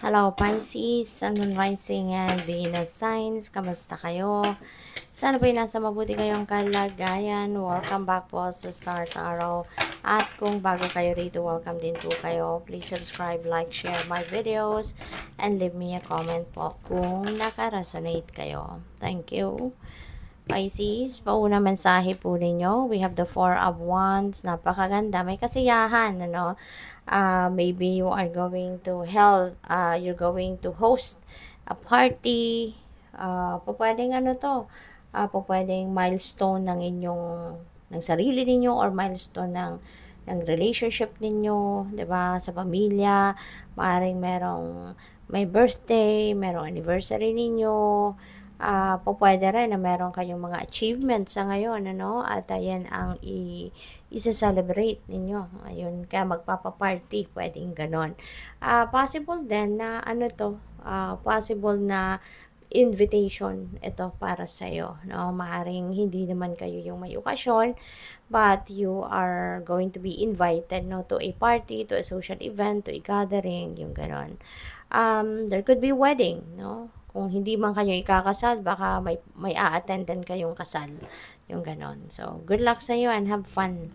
Hello Pisces, Sun, Moon, Rising, and Venus signs. Kamusta kayo? Sana po'y nasa mabuti kayong kalagayan. Welcome back po sa Start Araw. At kung bago kayo rito, welcome din po kayo. Please subscribe, like, share my videos, and leave me a comment po kung naka-resonate kayo. Thank you. Pisces, pauna mensahe po ninyo. We have the Four of Wands. Napakaganda. May kasiyahan, ano? Maybe you are going to you're going to host a party. Pwedeng ano to, pwedeng milestone ng ng sarili ninyo or milestone ng relationship ninyo, 'di ba? Sa pamilya, maaring may birthday, merong anniversary ninyo. Pwede rin na meron kayong mga achievements sa ngayon, ano? At ayan ang isa-celebrate ninyo. Ayun, kaya magpapa-party, pwedeng ganon. Possible din na possible na invitation ito para sa iyo, no? Maaring hindi naman kayo yung may okasyon, but you are going to be invited, no, to a party, to a social event, to a gathering, yung ganon. There could be wedding, no? Kung hindi man kayo ikakasal, baka may a-attendan kayong kasal, yung ganon. So, good luck sa iyo and have fun.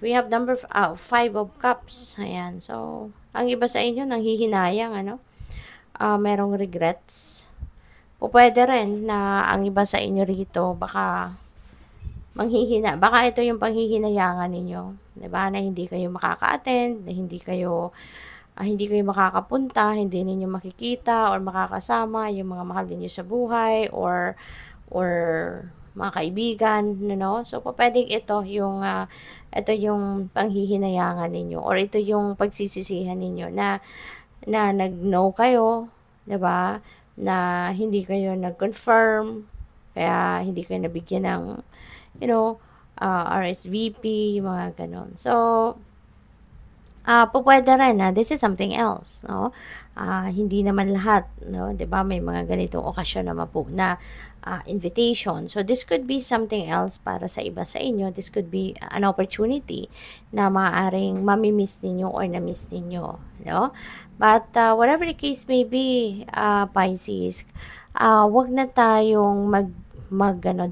We have number 5 of cups. Ayan. So, ang iba sa inyo nanghihinayang, ano? Merong regrets. Pwede rin na ang iba sa inyo rito baka ito yung panghihinayangan ninyo, 'di ba? Na hindi kayo makaka-attend, na hindi kayo makakapunta, hindi ninyo makikita or makakasama yung mga mahal niyo sa buhay or mga kaibigan, no? So pwedeng ito yung panghihinayangan ninyo or ito yung pagsisisihan ninyo na nag-no kayo, 'di ba? Na hindi kayo nag-confirm, kaya hindi kayo nabigyan ng RSVP, yung mga ganon. So, pwede rin na this is something else, no? Hindi naman lahat, no? 'Di ba? May mga ganitong okasyon naman po na invitation. So this could be something else para sa iba sa inyo. This could be an opportunity na maaaring mami-miss ninyo or na-miss ninyo, no? But whatever the case may be, Pisces, wag na tayong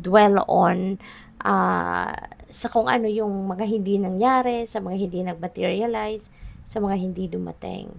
dwell on sa kung ano yung mga hindi nangyari, sa mga hindi nag-materialize, sa mga hindi dumating.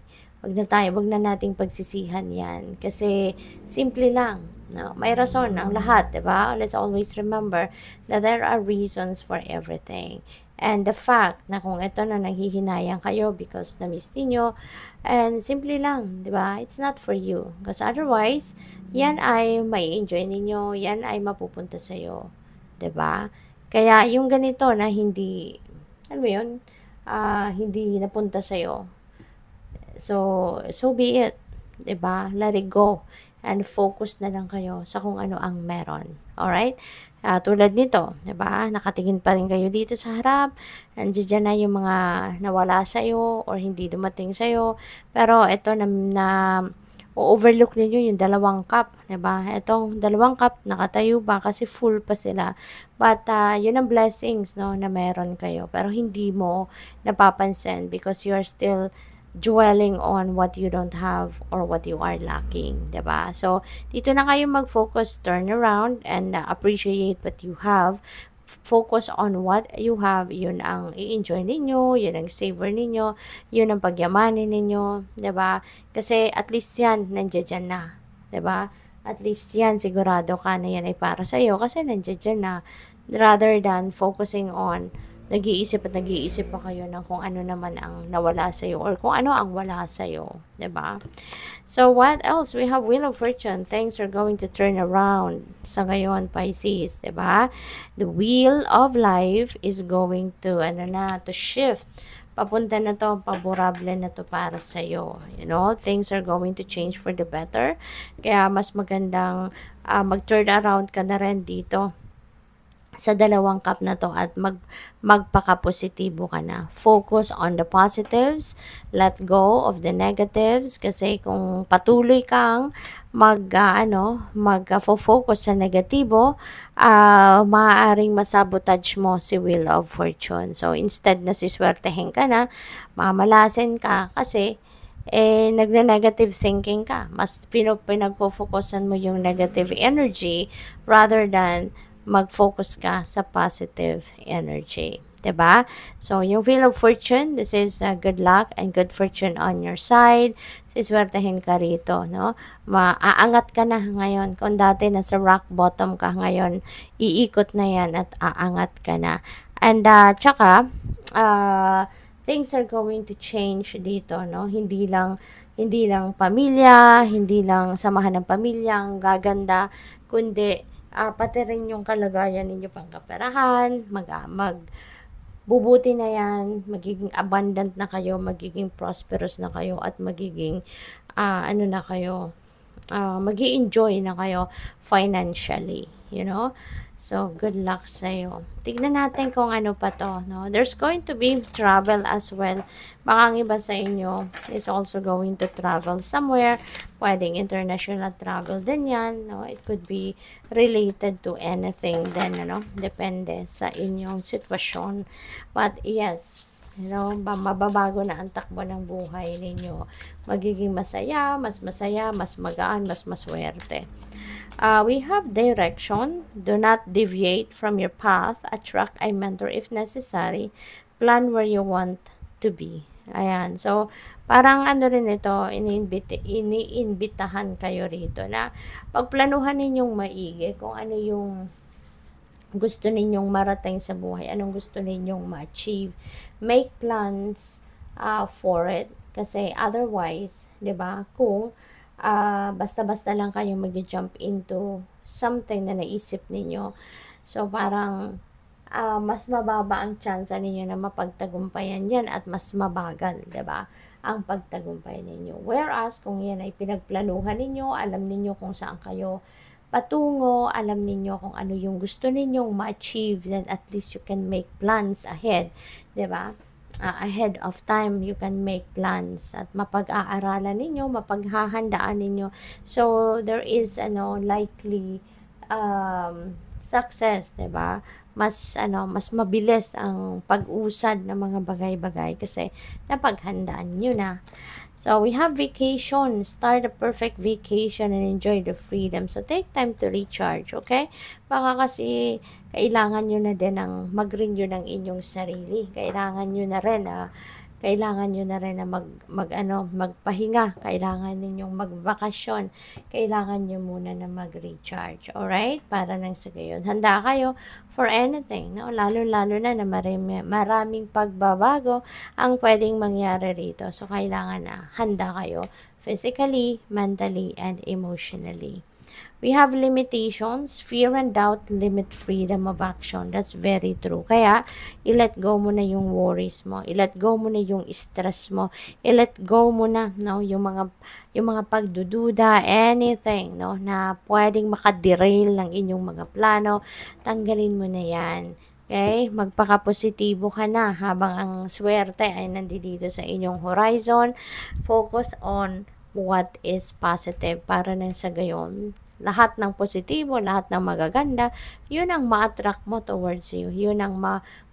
Wag na nating pagsisihan yan. Kasi, simple lang. No? May rason ang lahat, diba? Let's always remember that there are reasons for everything. And the fact na kung ito na nanghihinayang kayo because na-miss niyo, and simply lang, diba? It's not for you. Because otherwise, yan ay may enjoy ninyo, yan ay mapupunta sa'yo. Diba? Kaya yung ganito na hindi, hindi napunta sa'yo. So be it. Diba? Let it go. And focus na lang kayo sa kung ano ang meron. Alright? Tulad nito, diba? Nakatingin pa rin kayo dito sa harap. Nandiyan na yung mga nawala sa'yo or hindi dumating sa'yo. Pero ito na o-overlook ninyo yung 2 cup, 'di ba? Etong 2 cup nakatayo ba kasi full pa sila. But yun ang blessings, no, na meron kayo. Pero hindi mo napapansin because you are still dwelling on what you don't have or what you are lacking, 'di ba? So dito na kayo mag-focus, turn around and appreciate what you have. Focus on what you have, yun ang i-enjoy ninyo, yun ang savor ninyo, yun ang pagyamanin ninyo, 'di ba? Kasi at least yan nandiyan na, 'di ba? At least yan sigurado ka na yan ay para sa iyo kasi nandiyan na, rather than focusing on nag-iisip pa kayo ng kung ano naman ang nawala sa iyo or kung ano ang wala sa iyo, 'di ba? So what else? We have Wheel of Fortune. Things are going to turn around sa ngayon, Pisces, 'di ba? The wheel of life is going to to shift. Papunta na to, favorable na to para sa iyo. You know, things are going to change for the better. Kaya mas magandang mag-turn around ka na rin dito sa 2 cup na to at magpaka-positibo ka na. Focus on the positives, let go of the negatives kasi kung patuloy kang mag-focus sa negatibo, maaaring masabotage mo si Wheel of Fortune. So instead na siswertehin ka na, mamalasin ka kasi nagne-negative thinking ka. Mas pinagpo-focusan mo yung negative energy rather than mag-focus ka sa positive energy. 'Di ba? So, yung Wheel of Fortune, this is good luck and good fortune on your side. Siswertehin ka rito, no? Maaangat ka na ngayon. Kung dati nasa rock bottom ka ngayon, iikot na yan at aangat ka na. And, tsaka, things are going to change dito, no? Hindi lang pamilya, hindi lang samahan ng pamilya ang gaganda, kundi pati rin yung kalagayan ninyo pangkaperahan, bubuti na yan, magiging abundant na kayo, magiging prosperous na kayo, at magiging, ano na kayo, magi-enjoy na kayo financially, you know? So, good luck sa'yo. Tignan natin kung ano pa to, no? There's going to be travel as well. Baka ang iba sa inyo is also going to travel somewhere. Pwedeng international travel din yan, no? It could be related to anything then, ano? Depende sa inyong sitwasyon. But, yes, you know, mababago na ang takbo ng buhay ninyo. Magiging masaya, mas magaan, mas maswerte. We have direction. Do not deviate from your path. Attract a mentor if necessary. Plan where you want to be. Ayan. So, parang ano rin ito, iniimbitahan kayo rito na pagplanuhan ninyong maigi kung ano yung gusto ninyong marating sa buhay, anong gusto ninyong ma-achieve. Make plans for it. Kasi otherwise, 'di ba, kung basta-basta lang kayong mag-jump into something na naisip ninyo, so parang mas mababa ang chance ninyo na mapagtagumpayan yan at mas mabagal, 'di ba, ang pagtagumpay ninyo. Whereas kung yan ay pinagplanuhan ninyo, alam ninyo kung saan kayo patungo, alam ninyo kung ano yung gusto ninyong ma-achieve, then at least you can make plans ahead, 'di ba? Ahead of time, you can make plans at mapag-aaralan ninyo, mapaghahandaan ninyo. So, there is, likely success, 'di ba? Mas mabilis ang pag-usad ng mga bagay-bagay kasi napaghandaan niyo na. So, we have vacation. Start a perfect vacation and enjoy the freedom. So, take time to recharge, okay? Baka kasi kailangan nyo na din ng mag-renew ng inyong sarili. Kailangan nyo na rin na magpahinga. Kailangan ninyong magbakasyon. Kailangan nyo muna na mag-recharge. Alright? Para nang sa gayon, handa kayo for anything. No? Lalo-lalo na maraming pagbabago ang pwedeng mangyari rito. So, kailangan na handa kayo physically, mentally, and emotionally. We have limitations. Fear and doubt limit freedom of action. That's very true. Kaya, i-let go mo na yung worries mo. I-let go mo na yung stress mo. I-let go mo na, no, yung mga pagdududa, anything, no, na pwedeng makaderail ng inyong mga plano. Tanggalin mo na yan. Okay? Magpaka-positibo ka na habang ang swerte ay nandito sa inyong horizon. Focus on what is positive para nang sa gayon, lahat ng positibo, lahat ng magaganda, yun ang ma-attract mo towards you. Yun ang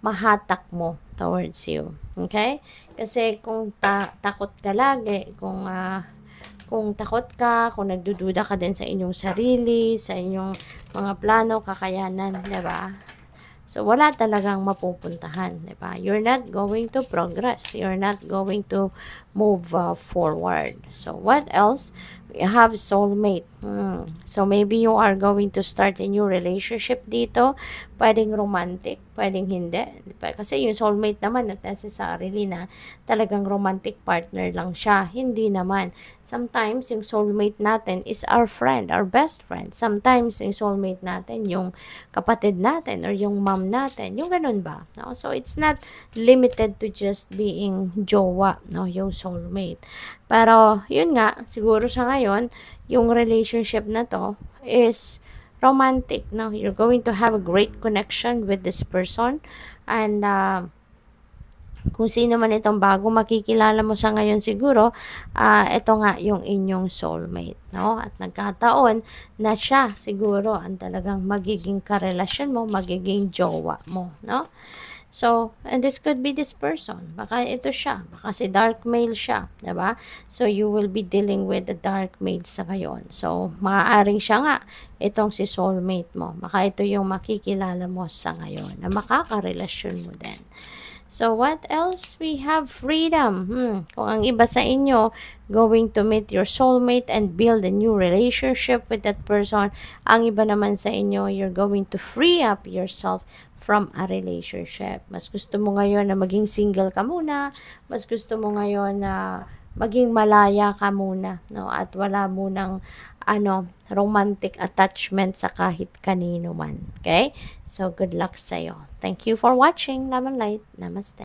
mahatak mo towards you. Okay? Kasi kung takot ka lagi, kung takot ka, kung nagdududa ka din sa inyong sarili, sa inyong mga plano, kakayanan, 'di ba? So, wala talagang mapupuntahan, 'di ba? You're not going to progress. You're not going to move forward. So, what else? We have soulmate. So, maybe you are going to start a new relationship dito. Pwedeng romantic, pwedeng hindi. Kasi yung soulmate naman, not necessarily na talagang romantic partner lang siya. Hindi naman. Sometimes, yung soulmate natin is our friend, our best friend. Sometimes, yung soulmate natin, yung kapatid natin, or yung mom natin. Yung ganun ba? No? So, it's not limited to just being jowa, no? Yung soulmate. Pero, yun nga, siguro sa ngayon, yung relationship na to is romantic, no? You're going to have a great connection with this person. And, kung sino man itong bago makikilala mo sa ngayon siguro, ito nga yung inyong soulmate, no? At nagkataon na siya siguro ang talagang magiging karelasyon mo, magiging jowa mo, no? So, and this could be this person. Baka ito siya. Baka si dark male siya. Diba? So, you will be dealing with the dark male sa ngayon. So, maaaring siya nga itong si soulmate mo. Baka ito yung makikilala mo sa ngayon na makakarelasyon mo din. So, what else? We have freedom. Kung ang iba sa inyo, going to meet your soulmate and build a new relationship with that person. Ang iba naman sa inyo, you're going to free up yourself from a relationship. Mas gusto mo ngayon na maging single ka muna. Mas gusto mo ngayon na maging malaya ka muna. No? At wala munang romantic attachment sa kahit kanino man. Okay? So, good luck sa'yo. Thank you for watching. Love and light. Namaste.